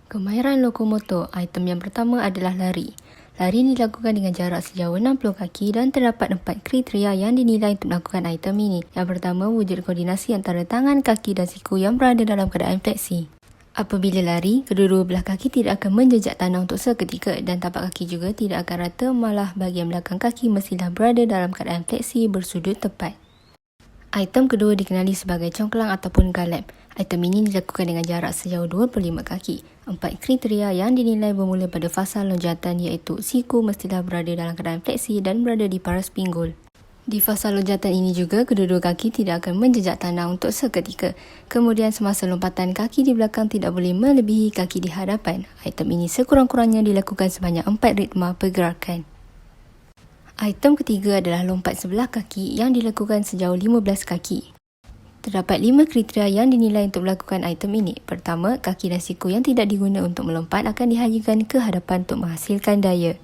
Kemahiran lokomotor, item yang pertama adalah lari. Lari dilakukan dengan jarak sejauh 60 kaki dan terdapat 4 kriteria yang dinilai untuk melakukan item ini. Yang pertama, wujud koordinasi antara tangan, kaki dan siku yang berada dalam keadaan fleksi. Apabila lari, kedua-dua belah kaki tidak akan menjejak tanah untuk seketika dan tapak kaki juga tidak akan rata, malah bahagian belakang kaki mestilah berada dalam keadaan fleksi bersudut tepat. Item kedua dikenali sebagai congklang ataupun galap. Item ini dilakukan dengan jarak sejauh 25 kaki. 4 kriteria yang dinilai bermula pada fasa lonjatan iaitu siku mestilah berada dalam keadaan fleksi dan berada di paras pinggul. Di fasa lonjatan ini juga, kedua-dua kaki tidak akan menjejak tanah untuk seketika. Kemudian semasa lompatan, kaki di belakang tidak boleh melebihi kaki di hadapan. Item ini sekurang-kurangnya dilakukan sebanyak 4 ritma pergerakan. Item ketiga adalah lompat sebelah kaki yang dilakukan sejauh 15 kaki. Terdapat 5 kriteria yang dinilai untuk melakukan item ini. Pertama, kaki dan siku yang tidak diguna untuk melompat akan dihajukan ke hadapan untuk menghasilkan daya.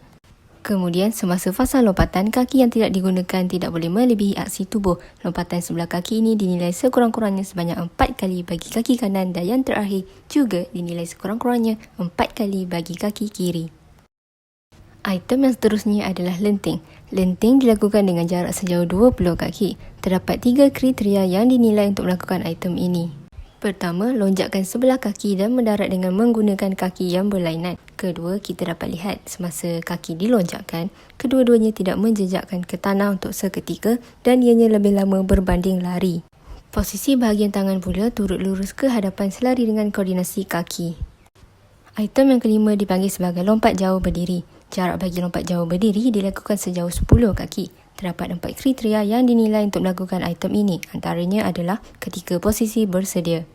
Kemudian, semasa fasa lompatan, kaki yang tidak digunakan tidak boleh melebihi aksi tubuh. Lompatan sebelah kaki ini dinilai sekurang-kurangnya sebanyak 4 kali bagi kaki kanan dan yang terakhir juga dinilai sekurang-kurangnya 4 kali bagi kaki kiri. Item yang seterusnya adalah lenting. Lenting dilakukan dengan jarak sejauh 20 kaki. Terdapat 3 kriteria yang dinilai untuk melakukan item ini. Pertama, lonjakkan sebelah kaki dan mendarat dengan menggunakan kaki yang berlainan. Kedua, kita dapat lihat semasa kaki dilonjakkan, kedua-duanya tidak menjejakkan ke tanah untuk seketika dan ianya lebih lama berbanding lari. Posisi bahagian tangan pula turut lurus ke hadapan selari dengan koordinasi kaki. Item yang kelima dipanggil sebagai lompat jauh berdiri. Jarak bagi lompat jauh berdiri dilakukan sejauh 10 kaki. Terdapat 4 kriteria yang dinilai untuk melakukan item ini. Antaranya adalah ketika posisi bersedia.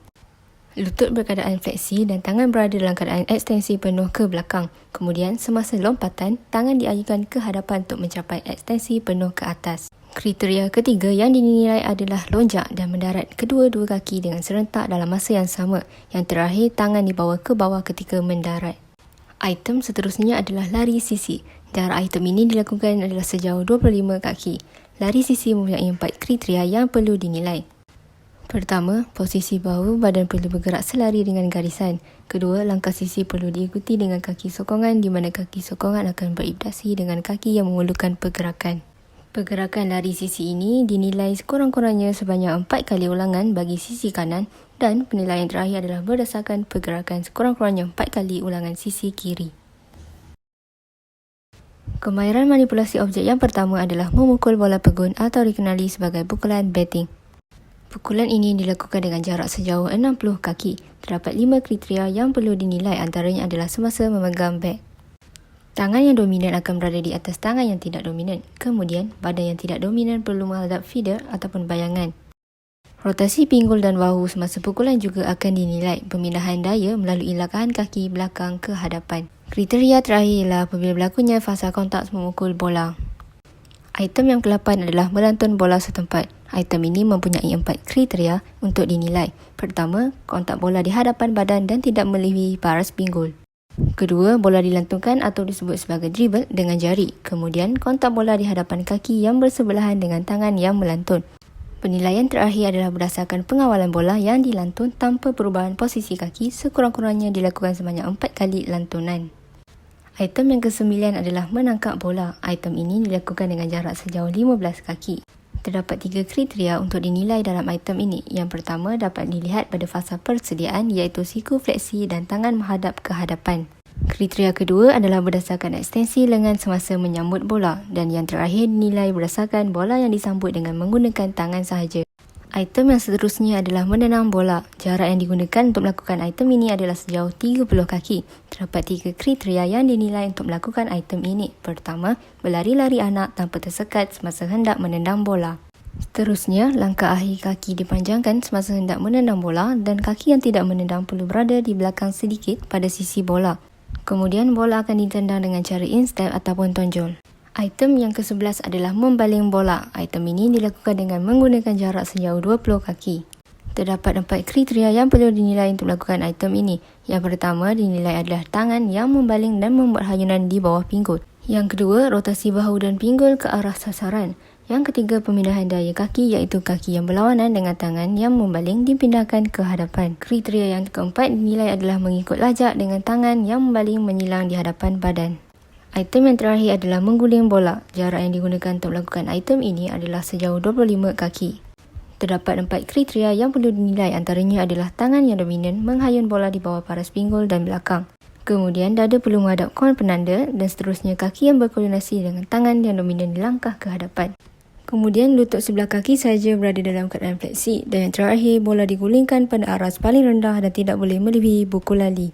Lutut berkeadaan fleksi dan tangan berada dalam keadaan ekstensi penuh ke belakang. Kemudian semasa lompatan, tangan diayunkan ke hadapan untuk mencapai ekstensi penuh ke atas. Kriteria ketiga yang dinilai adalah lonjak dan mendarat kedua-dua kaki dengan serentak dalam masa yang sama. Yang terakhir, tangan dibawa ke bawah ketika mendarat. Item seterusnya adalah lari sisi. Jarak item ini dilakukan adalah sejauh 25 kaki. Lari sisi mempunyai 4 kriteria yang perlu dinilai. Pertama, posisi bahu badan perlu bergerak selari dengan garisan. Kedua, langkah sisi perlu diikuti dengan kaki sokongan di mana kaki sokongan akan berimitasi dengan kaki yang memerlukan pergerakan. Pergerakan lari sisi ini dinilai sekurang-kurangnya sebanyak 4 kali ulangan bagi sisi kanan dan penilaian terakhir adalah berdasarkan pergerakan sekurang-kurangnya 4 kali ulangan sisi kiri. Kemahiran manipulasi objek yang pertama adalah memukul bola pegun atau dikenali sebagai pukulan batting. Pukulan ini dilakukan dengan jarak sejauh 60 kaki. Terdapat 5 kriteria yang perlu dinilai, antaranya adalah semasa memegang bat. Tangan yang dominan akan berada di atas tangan yang tidak dominan. Kemudian, badan yang tidak dominan perlu menghadap feeder ataupun bayangan. Rotasi pinggul dan bahu semasa pukulan juga akan dinilai. Pemindahan daya melalui lakahan kaki belakang ke hadapan. Kriteria terakhir ialah apabila berlakunya fasa kontak memukul bola. Item yang ke-8 adalah melantun bola setempat. Item ini mempunyai 4 kriteria untuk dinilai. Pertama, kontak bola di hadapan badan dan tidak melebihi paras pinggul. Kedua, bola dilantunkan atau disebut sebagai dribble dengan jari. Kemudian, kontak bola di hadapan kaki yang bersebelahan dengan tangan yang melantun. Penilaian terakhir adalah berdasarkan pengawalan bola yang dilantun tanpa perubahan posisi kaki sekurang-kurangnya dilakukan sebanyak 4 kali lantunan. Item yang ke-9 adalah menangkap bola. Item ini dilakukan dengan jarak sejauh 15 kaki. Terdapat 3 kriteria untuk dinilai dalam item ini. Yang pertama dapat dilihat pada fasa persediaan iaitu siku fleksi dan tangan menghadap ke hadapan. Kriteria kedua adalah berdasarkan ekstensi lengan semasa menyambut bola dan yang terakhir dinilai berdasarkan bola yang disambut dengan menggunakan tangan sahaja. Item yang seterusnya adalah menenang bola. Jarak yang digunakan untuk melakukan item ini adalah sejauh 30 kaki. Terdapat 3 kriteria yang dinilai untuk melakukan item ini. Pertama, berlari-lari anak tanpa tersekat semasa hendak menendang bola. Seterusnya, langkah akhir kaki dipanjangkan semasa hendak menendang bola dan kaki yang tidak menendang perlu berada di belakang sedikit pada sisi bola. Kemudian bola akan ditendang dengan cara in-step ataupun tonjol. Item yang ke-11 adalah membaling bola. Item ini dilakukan dengan menggunakan jarak sejauh 20 kaki. Terdapat 4 kriteria yang perlu dinilai untuk melakukan item ini. Yang pertama dinilai adalah tangan yang membaling dan membuat hayunan di bawah pinggul. Yang kedua, rotasi bahu dan pinggul ke arah sasaran. Yang ketiga, pemindahan daya kaki iaitu kaki yang berlawanan dengan tangan yang membaling dipindahkan ke hadapan. Kriteria yang keempat dinilai adalah mengikut lajak dengan tangan yang membaling menyilang di hadapan badan. Item yang terakhir adalah mengguling bola. Jarak yang digunakan untuk melakukan item ini adalah sejauh 25 kaki. Terdapat 4 kriteria yang perlu dinilai, antaranya adalah tangan yang dominan menghayun bola di bawah paras pinggul dan belakang. Kemudian dada perlu menghadap kon penanda dan seterusnya kaki yang berkoordinasi dengan tangan yang dominan dilangkah ke hadapan. Kemudian lutut sebelah kaki saja berada dalam keadaan fleksi dan yang terakhir bola digulingkan pada aras paling rendah dan tidak boleh melebihi buku lali.